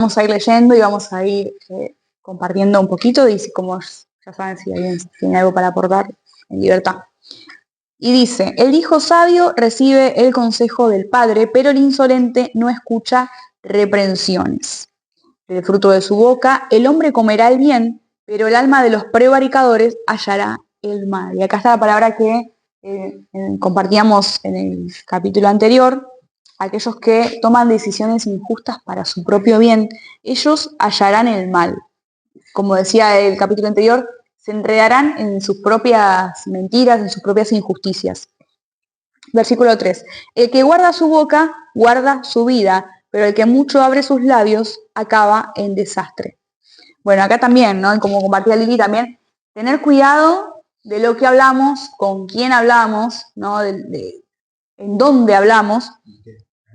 Vamos a ir leyendo y vamos a ir compartiendo un poquito, y como ya saben, si alguien tiene algo para aportar, en libertad. Y dice, el hijo sabio recibe el consejo del padre, pero el insolente no escucha reprensiones. Del fruto de su boca el hombre comerá el bien, pero el alma de los prevaricadores hallará el mal. Y acá está la palabra que compartíamos en el capítulo anterior. Aquellos que toman decisiones injustas para su propio bien, ellos hallarán el mal. Como decía el capítulo anterior, se enredarán en sus propias mentiras, en sus propias injusticias. Versículo 3. El que guarda su boca, guarda su vida, pero el que mucho abre sus labios, acaba en desastre. Bueno, acá también, ¿no? Como compartía Lili también, tener cuidado de lo que hablamos, con quién hablamos, ¿no? En dónde hablamos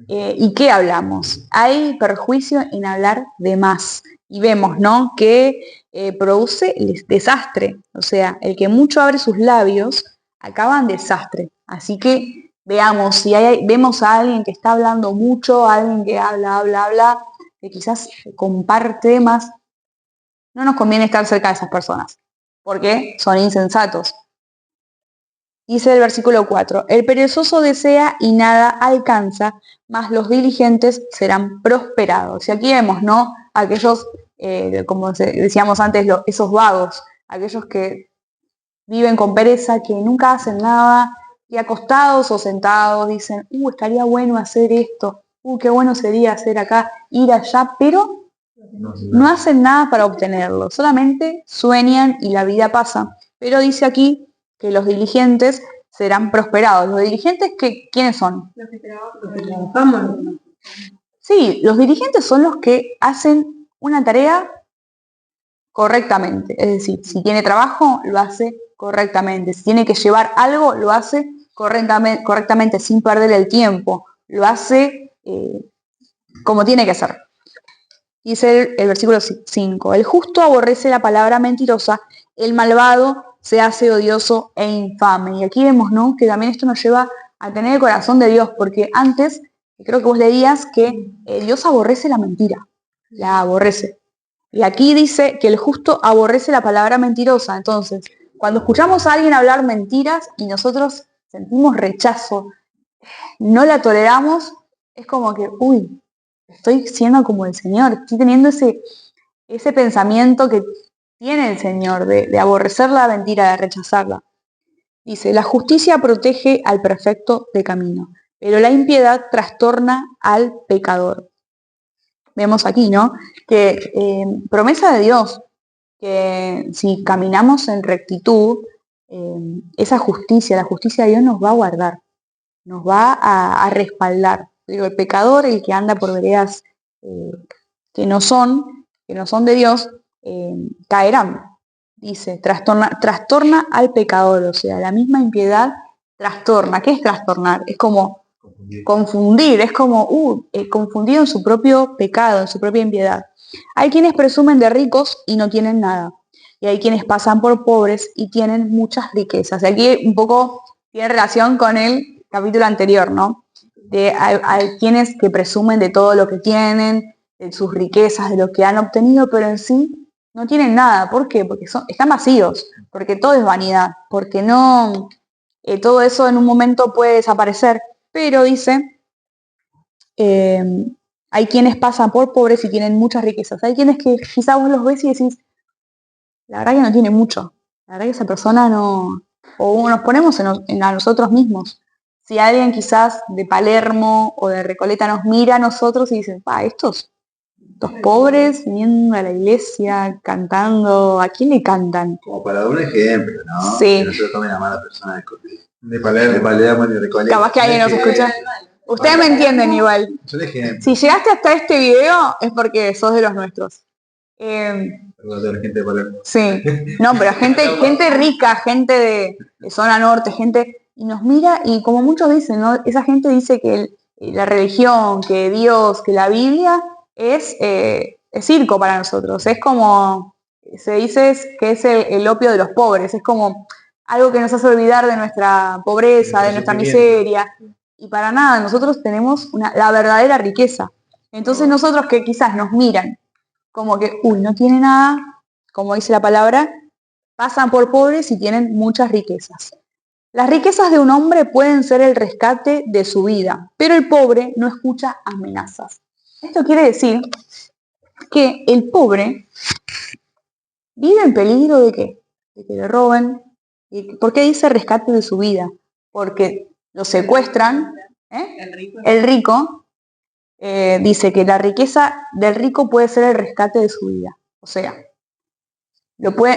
y qué hablamos. Hay perjuicio en hablar de más. Y vemos, ¿no? Que produce el desastre. O sea, el que mucho abre sus labios, acaba en desastre. Así que veamos, si vemos a alguien que está hablando mucho, a alguien que habla, que quizás comparte más, no nos conviene estar cerca de esas personas, porque son insensatos. Dice el versículo 4, el perezoso desea y nada alcanza, mas los diligentes serán prosperados. Y aquí vemos, ¿no? Aquellos, como decíamos antes, esos vagos, aquellos que viven con pereza, que nunca hacen nada, y acostados o sentados dicen, estaría bueno hacer esto, qué bueno sería hacer acá, ir allá, pero no hacen nada para obtenerlo, solamente sueñan y la vida pasa. Pero dice aquí que los diligentes serán prosperados. ¿Los diligentes quiénes son? Los que trabajamos. Sí, los diligentes son los que hacen una tarea correctamente. Es decir, si tiene trabajo, lo hace correctamente. Si tiene que llevar algo, lo hace correctamente sin perder el tiempo. Lo hace como tiene que ser. Dice el versículo 5, el justo aborrece la palabra mentirosa, el malvado se hace odioso e infame. Y aquí vemos, ¿no? Que también esto nos lleva a tener el corazón de Dios, porque antes, creo que vos leías que Dios aborrece la mentira, la aborrece. Y aquí dice que el justo aborrece la palabra mentirosa. Entonces, cuando escuchamos a alguien hablar mentiras y nosotros sentimos rechazo, no la toleramos, es como que, estoy siendo como el Señor, estoy teniendo ese pensamiento que tiene el Señor de aborrecer la mentira, de rechazarla. Dice, la justicia protege al perfecto de camino, pero la impiedad trastorna al pecador. Vemos aquí, ¿no? Que promesa de Dios, que si caminamos en rectitud, esa justicia, la justicia de Dios nos va a guardar, nos va a respaldar. Digo, el pecador, el que anda por veredas que no son de Dios, caerán. Dice, trastorna al pecador, o sea, la misma impiedad trastorna. ¿Qué es trastornar? Es como confundir, es como confundido en su propio pecado, en su propia impiedad. Hay quienes presumen de ricos y no tienen nada. Y hay quienes pasan por pobres y tienen muchas riquezas. Y aquí un poco tiene relación con el capítulo anterior, ¿no? Hay quienes que presumen de todo lo que tienen, de sus riquezas, de lo que han obtenido, pero en sí no tienen nada. ¿Por qué? Porque están vacíos, porque todo es vanidad, porque no, todo eso en un momento puede desaparecer. Pero dice, hay quienes pasan por pobres y tienen muchas riquezas. Hay quienes que quizás vos los ves y decís, la verdad que no tiene mucho. La verdad que esa persona no... O nos ponemos a nosotros mismos. Si alguien quizás de Palermo o de Recoleta nos mira a nosotros y dice, estos pobres viniendo a la iglesia, cantando, ¿a quién le cantan? Como para dar un ejemplo, ¿no? Sí. Que no se lo tomen a mala persona de Palermo y de Recoleta. Capaz que alguien nos escucha. Ustedes me entienden igual. Si llegaste hasta este video es porque sos de los nuestros. Perdón, de la gente de Palermo. Sí, no, pero gente rica, gente de zona norte, gente, y nos mira y como muchos dicen, ¿no? Esa gente dice que la religión, que Dios, que la Biblia es circo para nosotros, es como, se dice que es el opio de los pobres, es como algo que nos hace olvidar de nuestra pobreza, de nuestra miseria, y para nada, nosotros tenemos la verdadera riqueza. Entonces nosotros que quizás nos miran como que, uy, no tiene nada, como dice la palabra, pasan por pobres y tienen muchas riquezas. Las riquezas de un hombre pueden ser el rescate de su vida, pero el pobre no escucha amenazas. Esto quiere decir que el pobre vive en peligro de qué? De que le roben. ¿Por qué dice rescate de su vida? Porque lo secuestran. El rico dice que la riqueza del rico puede ser el rescate de su vida. O sea,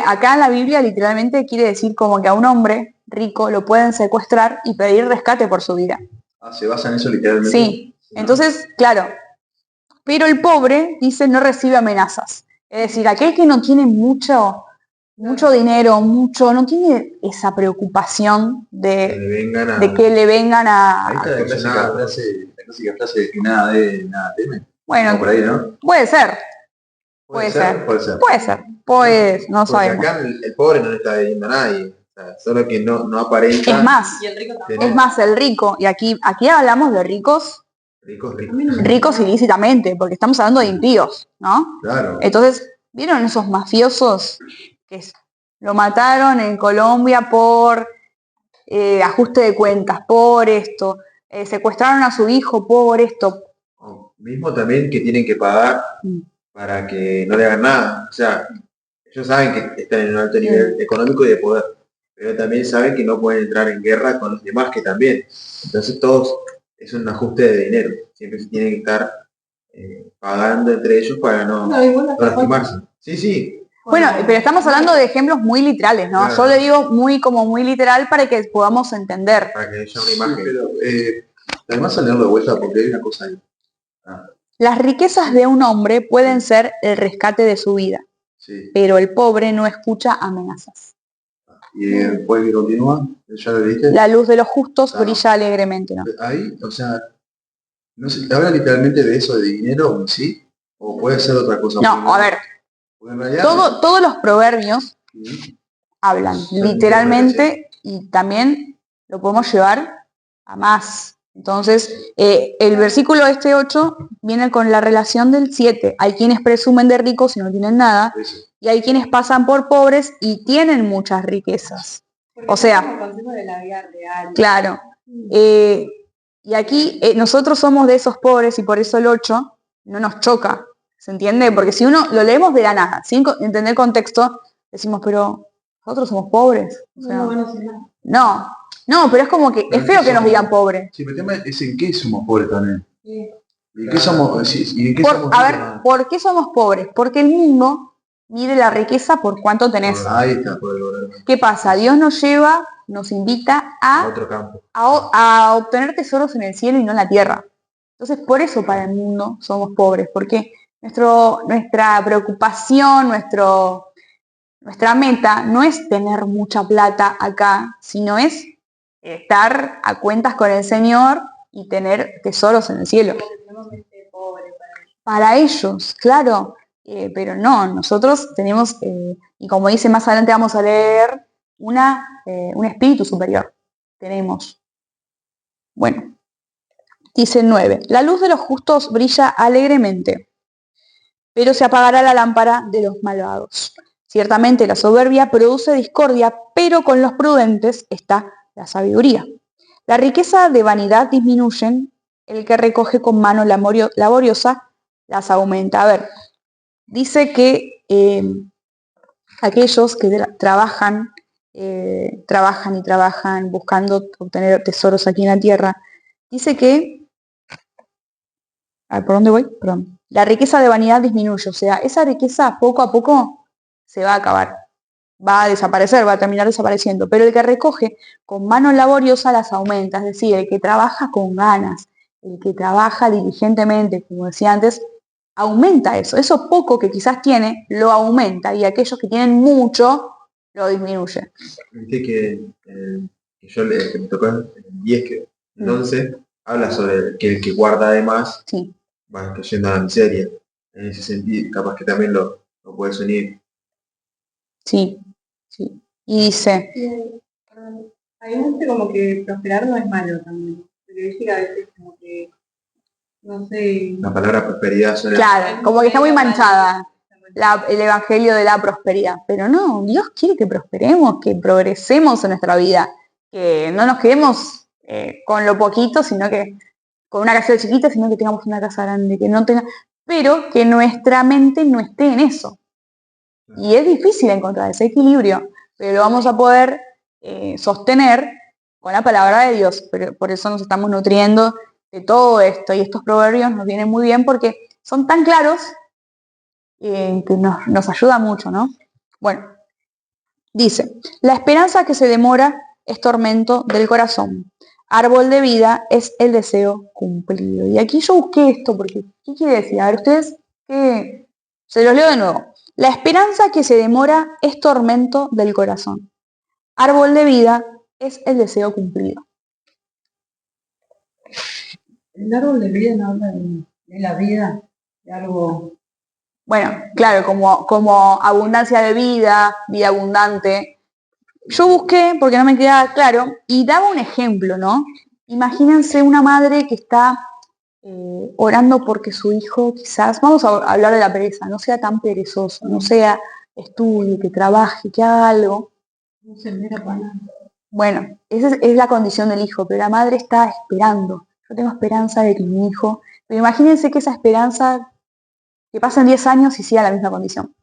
acá en la Biblia literalmente quiere decir como que a un hombre rico lo pueden secuestrar y pedir rescate por su vida. ¿Se basa en eso literalmente? Sí. Entonces, claro, pero el pobre, dice, no recibe amenazas. Es decir, aquel que no tiene mucho dinero, no tiene esa preocupación de que le vengan a... Ahí está la clásica frase de que nada teme. Bueno, por ahí, ¿no? Puede ser. Puede ser. No Porque sabemos. acá el pobre no le está debiendo a nadie. O sea, solo que no aparenta. Es más, el rico, y aquí hablamos de ricos ricos ilícitamente, porque estamos hablando de impíos, ¿no? Claro. Entonces, ¿vieron esos mafiosos que lo mataron en Colombia por ajuste de cuentas, por esto? Secuestraron a su hijo por esto. Mismo también que tienen que pagar para que no le hagan nada. O sea, ellos saben que están en un alto nivel económico y de poder, pero también saben que no pueden entrar en guerra con los demás que también. Entonces todos es un ajuste de dinero. Siempre se tienen que estar pagando entre ellos para no lastimarse. Sí. Bueno, pero estamos hablando de ejemplos muy literales, ¿no? Claro. Yo le digo muy literal para que podamos entender. Para que haya una imagen. Pero además al leerlo de vuelta, porque hay una cosa ahí. Las riquezas de un hombre pueden ser el rescate de su vida, pero el pobre no escucha amenazas. Y después que continúa, ¿ya lo viste? La luz de los justos brilla alegremente, ¿no? Ahí, o sea, no sé, ¿habla literalmente de eso, de dinero, sí? ¿O puede ser otra cosa? No, a ver, todos los proverbios hablan literalmente y también lo podemos llevar a más. Entonces, el versículo 8 viene con la relación del 7. Hay quienes presumen de ricos y no tienen nada, y hay quienes pasan por pobres y tienen muchas riquezas. O sea, claro. Y aquí nosotros somos de esos pobres y por eso el 8 no nos choca. ¿Se entiende? Porque si uno lo leemos de la nada, sin entender contexto, decimos, pero nosotros somos pobres. O sea, no, pero es como que es feo que nos digan pobres. Sí, pero el tema es en qué somos pobres también. Sí. ¿Y qué somos? A ver, ¿por qué somos pobres? Porque el mundo mide la riqueza por cuánto tenés. Ahí está, por el valor. ¿Qué pasa? Dios nos invita a otro campo. A obtener tesoros en el cielo y no en la tierra. Entonces, por eso para el mundo somos pobres, porque nuestra preocupación, nuestra meta no es tener mucha plata acá, sino es estar a cuentas con el Señor y tener tesoros en el cielo. Para ellos, claro, pero no, nosotros tenemos, y como dice más adelante vamos a leer, un espíritu superior. Tenemos. Bueno, dice 9. La luz de los justos brilla alegremente, pero se apagará la lámpara de los malvados. Ciertamente la soberbia produce discordia, pero con los prudentes está la sabiduría. La riqueza de vanidad disminuyen, el que recoge con mano laboriosa las aumenta. A ver, dice que aquellos que trabajan buscando obtener tesoros aquí en la tierra, dice que, ¿por dónde voy? Perdón. La riqueza de vanidad disminuye, o sea, esa riqueza poco a poco se va a acabar, va a desaparecer, va a terminar desapareciendo, pero el que recoge con mano laboriosa las aumenta, es decir, el que trabaja con ganas, el que trabaja diligentemente, como decía antes, aumenta eso poco que quizás tiene, lo aumenta, y aquellos que tienen mucho, lo disminuye. Viste que yo que me tocó en 10, que entonces habla sobre que el que guarda además va cayendo a la miseria. En ese sentido, capaz que también lo puedes unir. Sí. Y dice... Hay mucho como que prosperar no es malo también. Porque dice que a veces como que No sé. La palabra prosperidad suena... Claro, como que está muy manchada el evangelio de la prosperidad. Pero no, Dios quiere que prosperemos, que progresemos en nuestra vida, que no nos quedemos con lo poquito, sino que con una casa chiquita, sino que tengamos una casa grande, que no tenga, pero que nuestra mente no esté en eso. Y es difícil encontrar ese equilibrio, pero lo vamos a poder sostener con la palabra de Dios. Pero por eso nos estamos nutriendo de todo esto, y estos proverbios nos vienen muy bien porque son tan claros que nos ayuda mucho, ¿no? Bueno, dice, la esperanza que se demora es tormento del corazón. Árbol de vida es el deseo cumplido. Y aquí yo busqué esto porque, ¿qué quiere decir? A ver, ustedes, ¿qué? Se los leo de nuevo. La esperanza que se demora es tormento del corazón. Árbol de vida es el deseo cumplido. El árbol de vida no habla de la vida, de algo... Bueno, claro, como abundancia de vida, vida abundante. Yo busqué, porque no me quedaba claro, y daba un ejemplo, ¿no? Imagínense una madre que está orando porque su hijo quizás, vamos a hablar de la pereza, no sea tan perezoso, no sea estudie, que trabaje, que haga algo. No se mira para nada. Bueno, esa es la condición del hijo, pero la madre está esperando. Yo tengo esperanza de que mi hijo... Pero imagínense que esa esperanza, que pasen 10 años y siga la misma condición.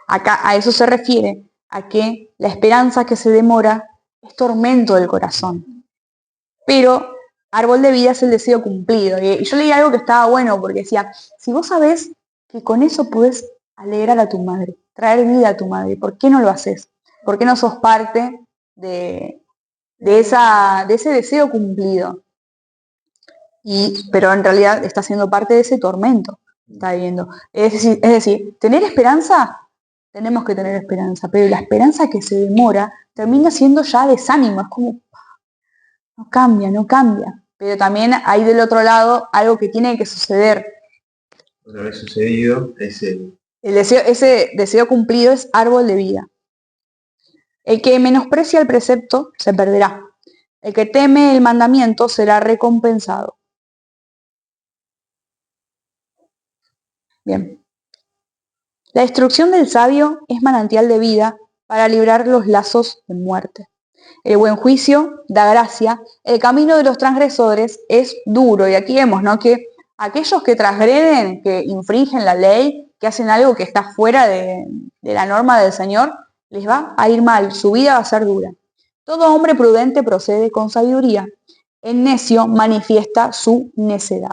Acá a eso se refiere, a que la esperanza que se demora es tormento del corazón. Pero árbol de vida es el deseo cumplido. Y yo leí algo que estaba bueno, porque decía, si vos sabés que con eso podés alegrar a tu madre, traer vida a tu madre, ¿por qué no lo haces? ¿Por qué no sos parte de ese deseo cumplido? Pero en realidad está siendo parte de ese tormento que está viviendo. Es decir, tener esperanza, tenemos que tener esperanza, pero la esperanza que se demora termina siendo ya desánimo, es como, no cambia, no cambia. Pero también hay del otro lado algo que tiene que suceder. Una vez sucedido, ese deseo cumplido es árbol de vida. El que menosprecia el precepto se perderá. El que teme el mandamiento será recompensado. Bien. La instrucción del sabio es manantial de vida para librar los lazos de muerte. El buen juicio da gracia, el camino de los transgresores es duro. Y aquí vemos, ¿no?, que aquellos que transgreden, que infringen la ley, que hacen algo que está fuera de la norma del Señor, les va a ir mal, su vida va a ser dura. Todo hombre prudente procede con sabiduría. El necio manifiesta su necedad.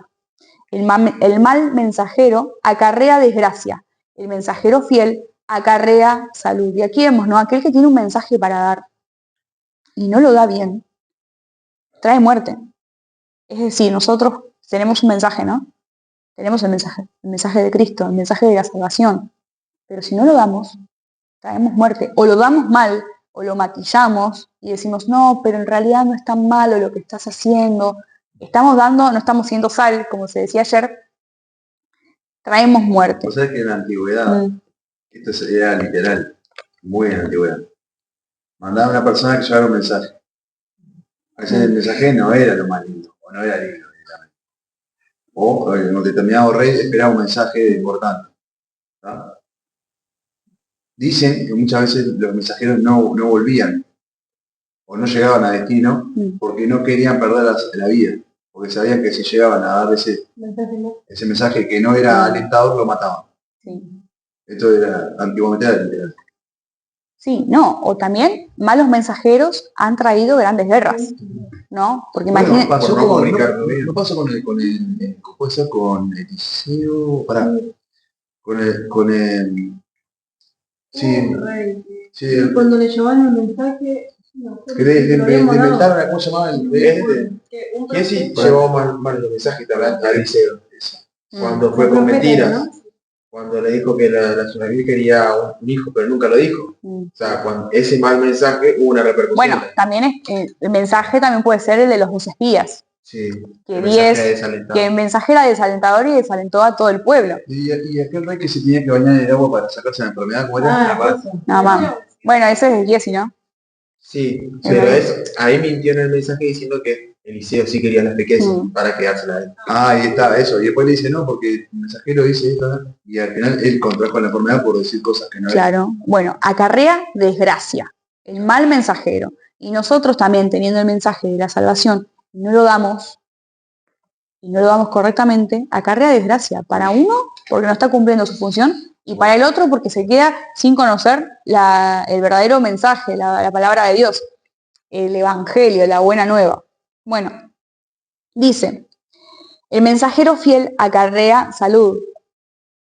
El mal mensajero acarrea desgracia. El mensajero fiel acarrea salud. Y aquí vemos, ¿no?, aquel que tiene un mensaje para dar y no lo da bien, trae muerte. Es decir, nosotros tenemos un mensaje, ¿no? Tenemos el mensaje de Cristo, el mensaje de la salvación. Pero si no lo damos, traemos muerte. O lo damos mal, o lo maquillamos y decimos, no, pero en realidad no es tan malo lo que estás haciendo. Estamos dando, no estamos siendo sal, como se decía ayer, traemos muerte. O sea que en la antigüedad, esto era literal, muy en la antigüedad. Mandaba a una persona que llevara un mensaje. A veces el mensaje no era lo más lindo, o no era lindo. O en un determinado rey esperaba un mensaje importante. ¿Tá? Dicen que muchas veces los mensajeros no volvían o no llegaban a destino porque no querían perder la vida, porque sabían que si llegaban a dar ese mensaje que no era alentador, lo mataban. Sí. Esto era antiguamente era literal. Sí, no, o también malos mensajeros han traído grandes guerras, ¿no? Porque bueno, imagínate. pasó no pasó con Eliseo, con el sí, cuando le llevaban el mensaje, que le inventaron, ¿cómo se llamaba el que sí llevó mal los mensajes a Eliseo? Cuando fue con mentiras, ¿no? Cuando le dijo que la Tsunami quería un hijo, pero nunca lo dijo. O sea, cuando ese mal mensaje hubo una repercusión. Bueno, también el mensaje también puede ser el de los 10 espías. Sí, que el mensaje era desalentador y desalentó a todo el pueblo. Y aquel rey que se tenía que bañar en el agua para sacarse la enfermedad, ¿cómo era? Nada más. Bueno, ese es el Giesi, ¿no? Sí, pero ahí mintió en el mensaje diciendo que Eliseo sí quería las riquezas para quedársela a él. Ah, ahí está, eso. Y después le dice, no, porque el mensajero dice esto, ¿no? Y al final él contrajo la enfermedad por decir cosas que no eran. Claro, bueno, acarrea desgracia, el mal mensajero. Y nosotros también, teniendo el mensaje de la salvación, no lo damos, y no lo damos correctamente, acarrea desgracia. Para uno, porque no está cumpliendo su función, y para el otro, porque se queda sin conocer el verdadero mensaje, la palabra de Dios, el evangelio, la buena nueva. Bueno, dice, el mensajero fiel acarrea salud.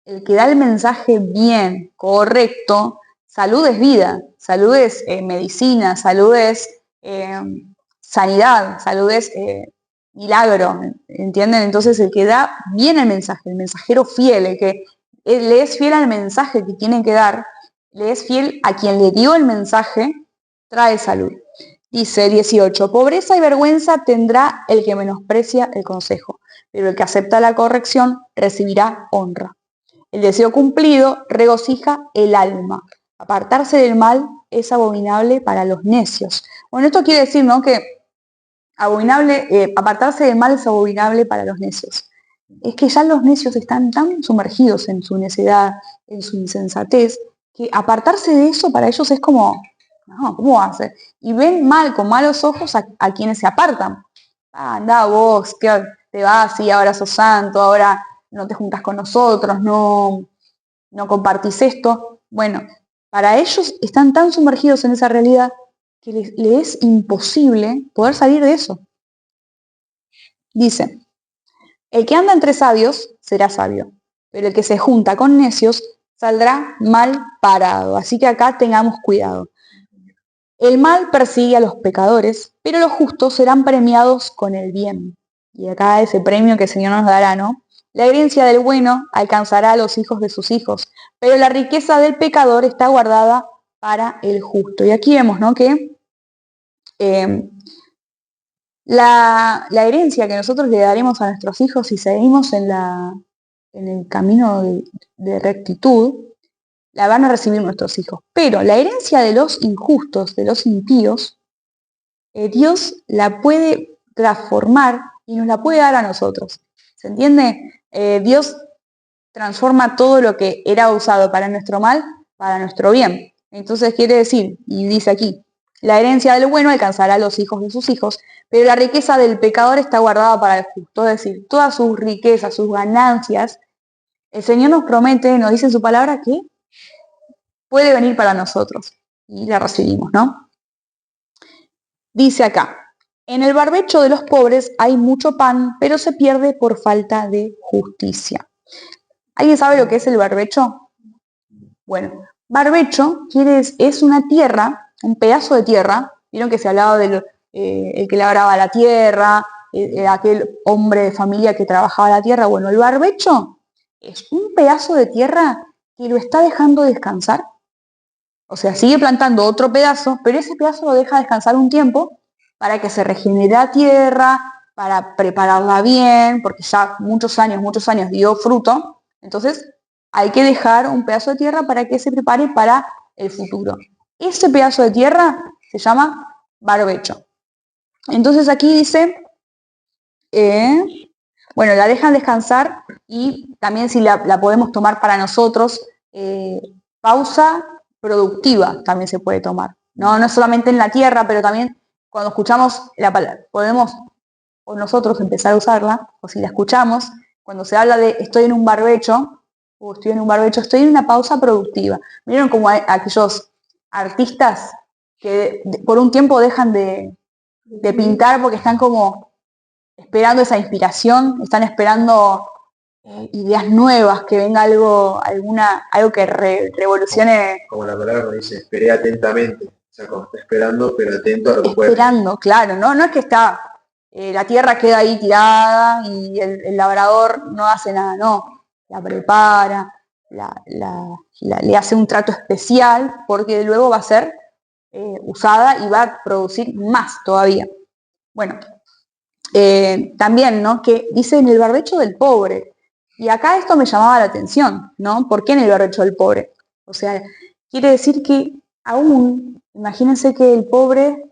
El que da el mensaje bien, correcto, salud es vida, salud es medicina, salud es sanidad, salud es milagro, ¿entienden? Entonces el que da bien el mensaje, el mensajero fiel, el que le es fiel al mensaje que tiene que dar, le es fiel a quien le dio el mensaje, trae salud. Dice 18, pobreza y vergüenza tendrá el que menosprecia el consejo, pero el que acepta la corrección recibirá honra. El deseo cumplido regocija el alma. Apartarse del mal es abominable para los necios. Bueno, esto quiere decir, ¿no?, que apartarse del mal es abominable para los necios. Es que ya los necios están tan sumergidos en su necedad, en su insensatez, que apartarse de eso para ellos es como, no, ¿cómo va a ser? Y ven mal, con malos ojos a quienes se apartan. Ah, anda vos, que te vas y ahora sos santo, ahora no te juntas con nosotros, no compartís esto. Bueno, para ellos están tan sumergidos en esa realidad que les es imposible poder salir de eso. Dice, el que anda entre sabios será sabio, pero el que se junta con necios saldrá mal parado. Así que acá tengamos cuidado. El mal persigue a los pecadores, pero los justos serán premiados con el bien. Y acá ese premio que el Señor nos dará, ¿no? La herencia del bueno alcanzará a los hijos de sus hijos, pero la riqueza del pecador está guardada para el justo. Y aquí vemos, ¿no?, que la herencia que nosotros le daremos a nuestros hijos si seguimos en el camino de rectitud, la van a recibir nuestros hijos. Pero la herencia de los injustos, de los impíos, Dios la puede transformar y nos la puede dar a nosotros. ¿Se entiende? Dios transforma todo lo que era usado para nuestro mal, para nuestro bien. Entonces quiere decir, y dice aquí, la herencia del bueno alcanzará a los hijos de sus hijos, pero la riqueza del pecador está guardada para el justo. Es decir, todas sus riquezas, sus ganancias, el Señor nos promete, nos dice en su palabra que puede venir para nosotros. Y la recibimos, ¿no? Dice acá, en el barbecho de los pobres hay mucho pan, pero se pierde por falta de justicia. ¿Alguien sabe lo que es el barbecho? Bueno, barbecho es una tierra, un pedazo de tierra. Vieron que se hablaba del el que labraba la tierra, aquel hombre de familia que trabajaba la tierra. Bueno, el barbecho es un pedazo de tierra que lo está dejando descansar. O sea, sigue plantando otro pedazo, pero ese pedazo lo deja descansar un tiempo para que se regenere la tierra, para prepararla bien, porque ya muchos años dio fruto. Entonces hay que dejar un pedazo de tierra para que se prepare para el futuro. Ese pedazo de tierra se llama barbecho. Entonces aquí dice, bueno, la dejan descansar y también si la podemos tomar para nosotros, pausa productiva también se puede tomar. No solamente en la tierra, pero también cuando escuchamos la palabra, podemos o nosotros empezar a usarla, o si la escuchamos, cuando se habla de estoy en un barbecho, o estoy en un barbecho, estoy en una pausa productiva. ¿Vieron como hay aquellos artistas que por un tiempo dejan de pintar porque están como esperando esa inspiración, están esperando ideas nuevas, que venga algo que revolucione? Como la palabra me dice, esperé atentamente. O sea, como está esperando, pero atento a lo que puede. Esperando, claro, ¿no? No es que está, la tierra queda ahí tirada y el labrador no hace nada, no. La prepara, le hace un trato especial porque luego va a ser usada y va a producir más todavía. Bueno, también, ¿no?, que dice en el barbecho del pobre. Y acá esto me llamaba la atención, ¿no? ¿Por qué en el barbecho del pobre? O sea, quiere decir que aún, imagínense que el pobre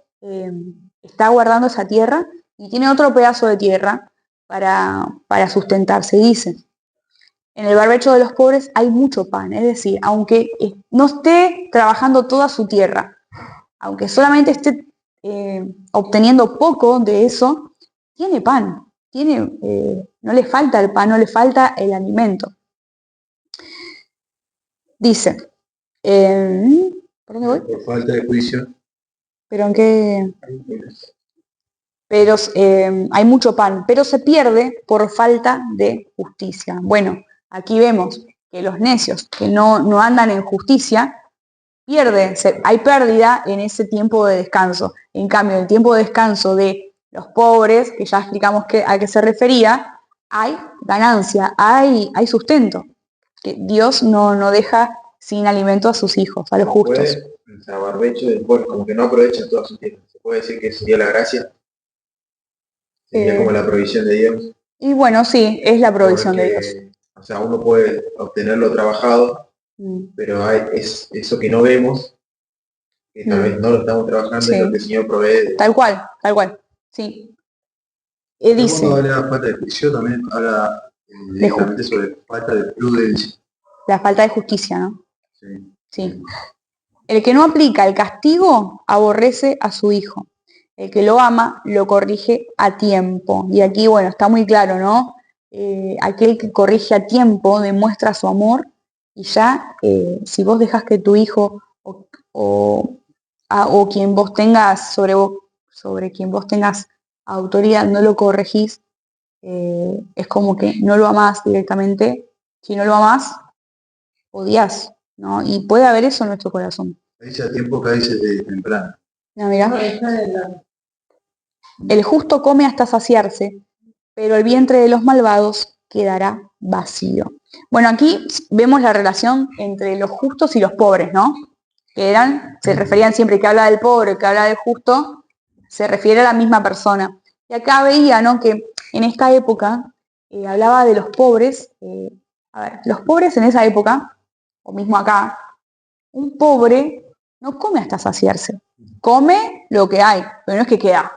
está guardando esa tierra y tiene otro pedazo de tierra para sustentarse. Dice, en el barbecho de los pobres hay mucho pan, es decir, aunque no esté trabajando toda su tierra, aunque solamente esté obteniendo poco de eso, tiene pan, no le falta el pan, no le falta el alimento. Dice, ¿por dónde voy? Por falta de juicio. Pero en qué... Pero hay mucho pan, pero se pierde por falta de justicia. Bueno, aquí vemos que los necios que no andan en justicia, hay pérdida en ese tiempo de descanso. En cambio, en el tiempo de descanso de los pobres, que ya explicamos a qué se refería, hay ganancia, hay sustento. Que Dios no deja sin alimento a sus hijos, a los justos. El barbecho del pobre, como que no aprovecha toda su tierra. Se puede decir que sería la gracia. Sería como la provisión de Dios. Y bueno, sí, es la provisión de Dios. O sea, uno puede obtener lo trabajado, pero es eso que no vemos, que tal vez no lo estamos trabajando, sí. Es lo que el Señor provee. Tal cual, sí. Dice, cuando habla de falta de juicio, también habla directamente sobre falta de prudencia. La falta de justicia, ¿no? Sí. El que no aplica el castigo aborrece a su hijo. El que lo ama lo corrige a tiempo. Y aquí, bueno, está muy claro, ¿no? Aquel que corrige a tiempo demuestra su amor y ya, si vos dejas que tu hijo o quien vos tengas sobre quien vos tengas autoridad no lo corregís, es como que no lo amás directamente. Si no lo amás, odias, ¿no? Y puede haber eso en nuestro corazón. Dice a tiempo que dice de temprano. No, mirá. El justo come hasta saciarse, pero el vientre de los malvados quedará vacío. Bueno, aquí vemos la relación entre los justos y los pobres, ¿no? Se referían siempre que habla del pobre, que habla del justo, se refiere a la misma persona. Y acá veía, ¿no?, que en esta época hablaba de los pobres. Los pobres en esa época, o mismo acá, un pobre no come hasta saciarse. Come lo que hay, pero no es que queda.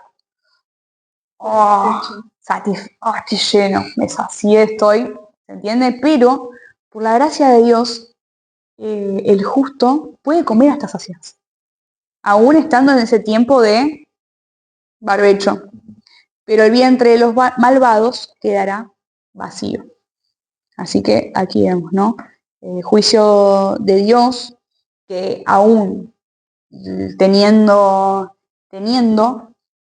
Estoy lleno, me sacié, ¿se entiende? Pero, por la gracia de Dios, el justo puede comer hasta saciarse, aún estando en ese tiempo de barbecho. Pero el vientre de los malvados quedará vacío. Así que aquí vemos, ¿no? El juicio de Dios, que aún teniendo,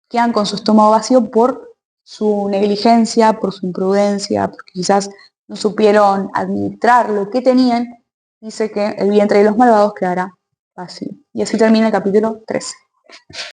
quedan con su estómago vacío por su negligencia, por su imprudencia, porque quizás no supieron administrar lo que tenían. Dice que el vientre de los malvados quedará vacío. Y así termina el capítulo 13.